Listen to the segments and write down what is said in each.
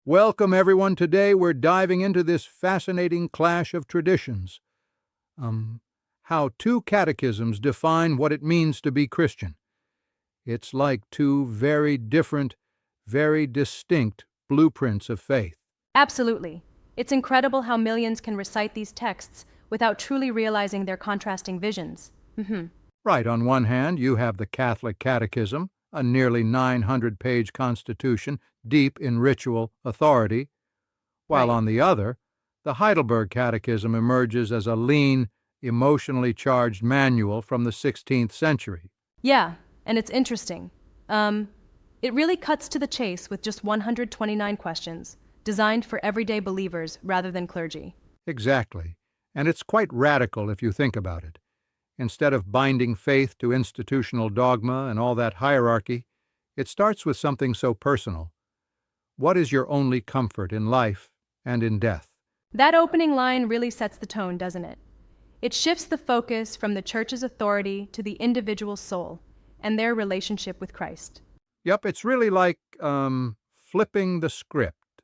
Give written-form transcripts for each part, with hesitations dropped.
Welcome, everyone. Today we're diving into this fascinating clash of traditions. How two catechisms define what it means to be Christian. It's like two very different, very distinct blueprints of faith. Absolutely. It's incredible how millions can recite these texts without truly realizing their contrasting visions. Right, on one hand, you have the Catholic Catechism, a nearly 900-page constitution deep in ritual authority, while Right. on the other, the Heidelberg Catechism emerges as a lean, emotionally charged manual from the 16th century. Yeah, and it's interesting. It really cuts to the chase with just 129 questions, designed for everyday believers rather than clergy. Exactly, and it's quite radical if you think about it. Instead of binding faith to institutional dogma and all that hierarchy, it starts with something so personal. What is your only comfort in life and in death? That opening line really sets the tone, doesn't it? It shifts the focus from the church's authority to the individual soul and their relationship with Christ. Yep, it's really like, flipping the script.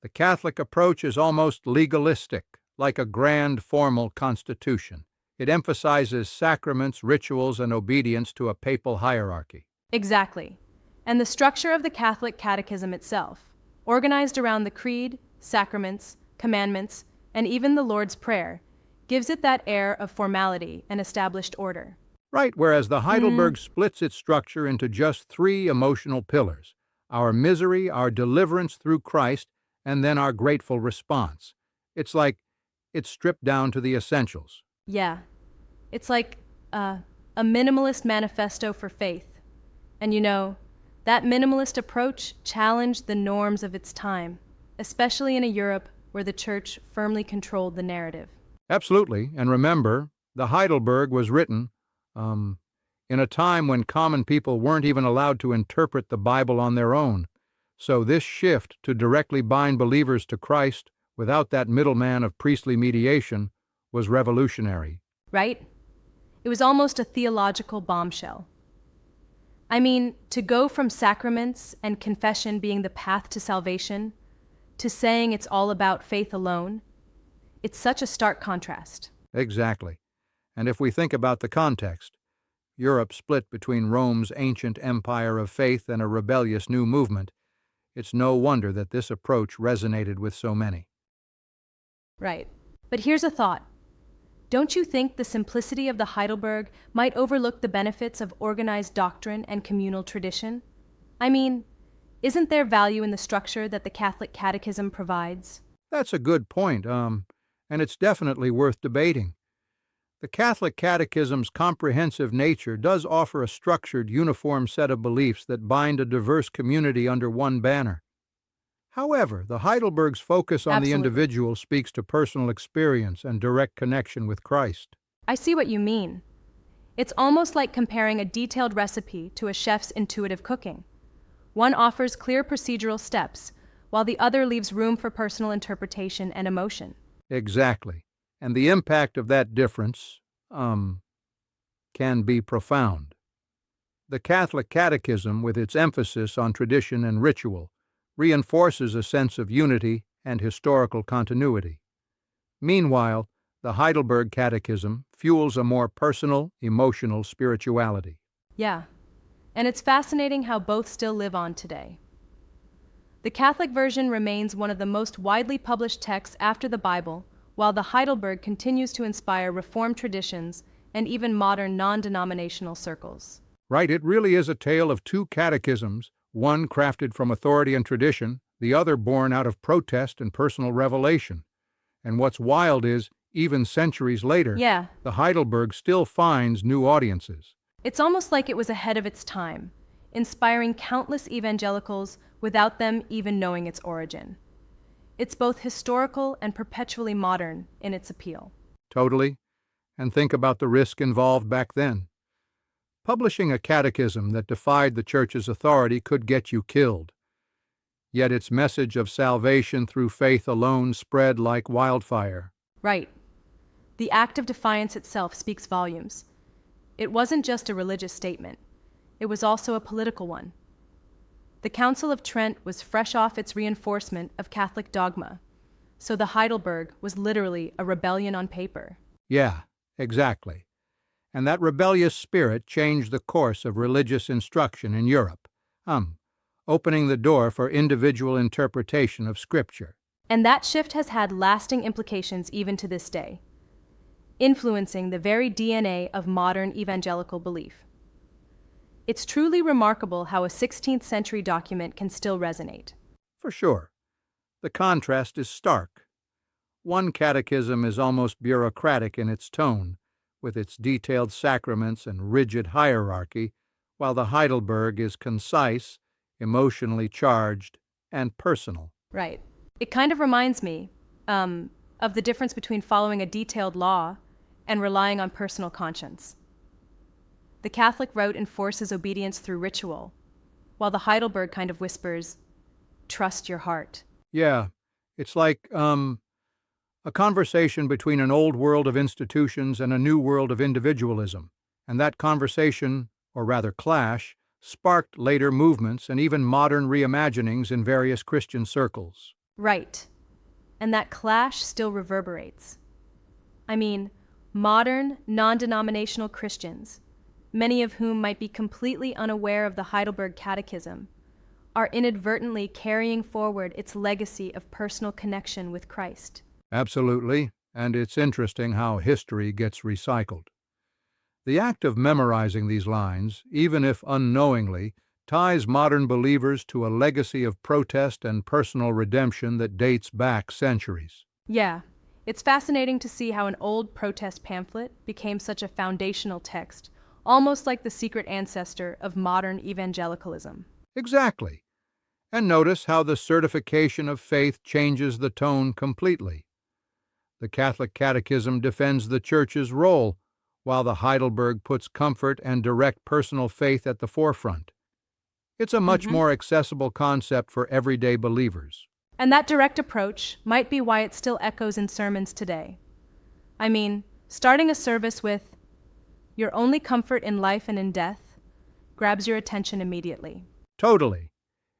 The Catholic approach is almost legalistic, like a grand formal constitution. It emphasizes sacraments, rituals, and obedience to a papal hierarchy. Exactly. And the structure of the Catholic Catechism itself, organized around the Creed, sacraments, commandments, and even the Lord's Prayer, gives it that air of formality and established order. Right, whereas the Heidelberg splits its structure into just three emotional pillars: our misery, our deliverance through Christ, and then our grateful response. It's like it's stripped down to the essentials. Yeah, it's like a minimalist manifesto for faith. And that minimalist approach challenged the norms of its time, especially in a Europe where the church firmly controlled the narrative. Absolutely, and remember, the Heidelberg was written in a time when common people weren't even allowed to interpret the Bible on their own. So this shift to directly bind believers to Christ without that middleman of priestly mediation was revolutionary. Right? It was almost a theological bombshell. I mean, to go from sacraments and confession being the path to salvation to saying it's all about faith alone, it's such a stark contrast. Exactly. And if we think about the context, Europe split between Rome's ancient empire of faith and a rebellious new movement, it's no wonder that this approach resonated with so many. Right. But here's a thought. Don't you think the simplicity of the Heidelberg might overlook the benefits of organized doctrine and communal tradition? I mean, isn't there value in the structure that the Catholic Catechism provides? That's a good point, and it's definitely worth debating. The Catholic Catechism's comprehensive nature does offer a structured, uniform set of beliefs that bind a diverse community under one banner. However, the Heidelberg's focus on the Absolutely. individual speaks to personal experience and direct connection with Christ. I see what you mean. It's almost like comparing a detailed recipe to a chef's intuitive cooking. One offers clear procedural steps, while the other leaves room for personal interpretation and emotion. Exactly. And the impact of that difference, can be profound. The Catholic Catechism, with its emphasis on tradition and ritual, reinforces a sense of unity and historical continuity. Meanwhile, the Heidelberg Catechism fuels a more personal, emotional spirituality. Yeah, and it's fascinating how both still live on today. The Catholic version remains one of the most widely published texts after the Bible, while the Heidelberg continues to inspire Reformed traditions and even modern non-denominational circles. Right, it really is a tale of two catechisms, one crafted from authority and tradition, the other born out of protest and personal revelation. And what's wild is, even centuries later, Yeah, the Heidelberg still finds new audiences. it's almost like it was ahead of its time, inspiring countless evangelicals without them even knowing its origin. It's both historical and perpetually modern in its appeal. Totally. And think about the risk involved back then. Publishing a catechism that defied the Church's authority could get you killed. Yet its message of salvation through faith alone spread like wildfire. Right. The act of defiance itself speaks volumes. It wasn't just a religious statement. It was also a political one. The Council of Trent was fresh off its reinforcement of Catholic dogma, so the Heidelberg was literally a rebellion on paper. Yeah, exactly. And that rebellious spirit changed the course of religious instruction in Europe, opening the door for individual interpretation of Scripture. And that shift has had lasting implications even to this day, influencing the very DNA of modern evangelical belief. It's truly remarkable how a 16th century document can still resonate. For sure. The contrast is stark. One catechism is almost bureaucratic in its tone, with its detailed sacraments and rigid hierarchy, while the Heidelberg is concise, emotionally charged, and personal. Right. It kind of reminds me of the difference between following a detailed law and relying on personal conscience. The Catholic route enforces obedience through ritual, while the Heidelberg kind of whispers, trust your heart. Yeah, it's like a conversation between an old world of institutions and a new world of individualism. And that conversation, or rather clash, sparked later movements and even modern reimaginings in various Christian circles. Right. And that clash still reverberates. I mean, modern, non-denominational Christians, many of whom might be completely unaware of the Heidelberg Catechism, are inadvertently carrying forward its legacy of personal connection with Christ. Absolutely, and it's interesting how history gets recycled. The act of memorizing these lines, even if unknowingly, ties modern believers to a legacy of protest and personal redemption that dates back centuries. Yeah, it's fascinating to see how an old protest pamphlet became such a foundational text, almost like the secret ancestor of modern evangelicalism. Exactly. And notice how the certification of faith changes the tone completely. The Catholic Catechism defends the Church's role, while the Heidelberg puts comfort and direct personal faith at the forefront. It's a much more accessible concept for everyday believers. And that direct approach might be why it still echoes in sermons today. I mean, starting a service with, "Your only comfort in life and in death," grabs your attention immediately. Totally.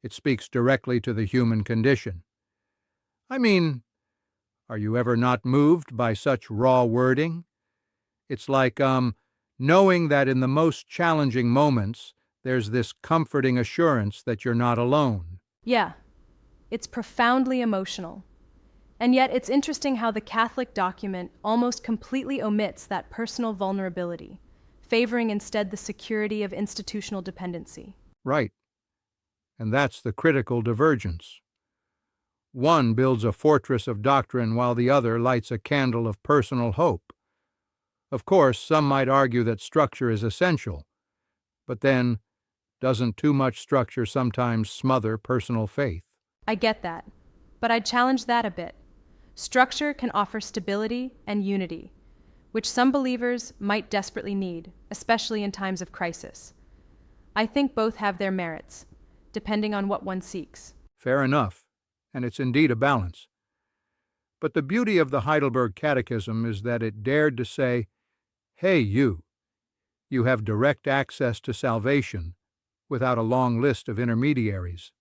It speaks directly to the human condition. I mean, are you ever not moved by such raw wording? It's like, knowing that in the most challenging moments, there's this comforting assurance that you're not alone. Yeah, it's profoundly emotional. And yet it's interesting how the Catholic document almost completely omits that personal vulnerability, favoring instead the security of institutional dependency. Right. And that's the critical divergence. One builds a fortress of doctrine while the other lights a candle of personal hope. Of course, some might argue that structure is essential, but then, doesn't too much structure sometimes smother personal faith? I get that, but I'd challenge that a bit. Structure can offer stability and unity, which some believers might desperately need, especially in times of crisis. I think both have their merits, depending on what one seeks. Fair enough, and it's indeed a balance. But the beauty of the Heidelberg Catechism is that it dared to say, hey, you have direct access to salvation without a long list of intermediaries.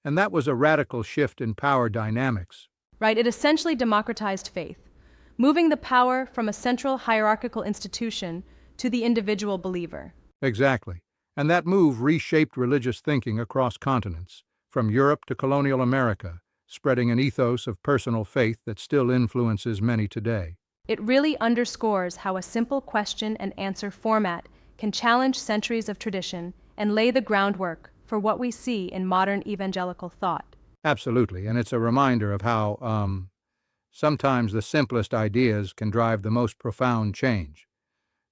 And that was a radical shift in power dynamics. Right, it essentially democratized faith, moving the power from a central hierarchical institution to the individual believer. Exactly. And that move reshaped religious thinking across continents, from Europe to colonial America, spreading an ethos of personal faith that still influences many today. It really underscores how a simple question and answer format can challenge centuries of tradition and lay the groundwork for what we see in modern evangelical thought. Absolutely, and it's a reminder of how sometimes the simplest ideas can drive the most profound change,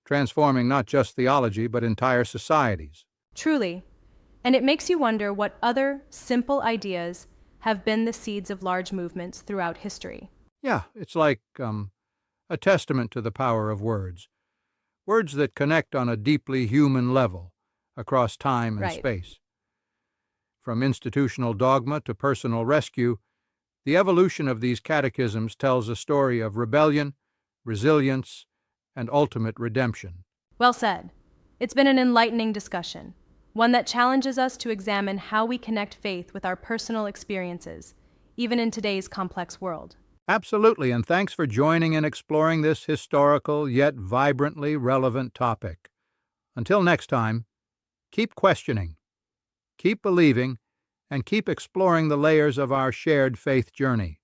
transforming not just theology but entire societies. Truly, and it makes you wonder what other simple ideas have been the seeds of large movements throughout history. Yeah, it's like a testament to the power of words. Words that connect on a deeply human level across time and space. From institutional dogma to personal rescue, the evolution of these catechisms tells a story of rebellion, resilience, and ultimate redemption. Well said. It's been an enlightening discussion. one that challenges us to examine how we connect faith with our personal experiences, even in today's complex world. Absolutely, and thanks for joining in exploring this historical yet vibrantly relevant topic. Until next time, keep questioning, keep believing, and keep exploring the layers of our shared faith journey.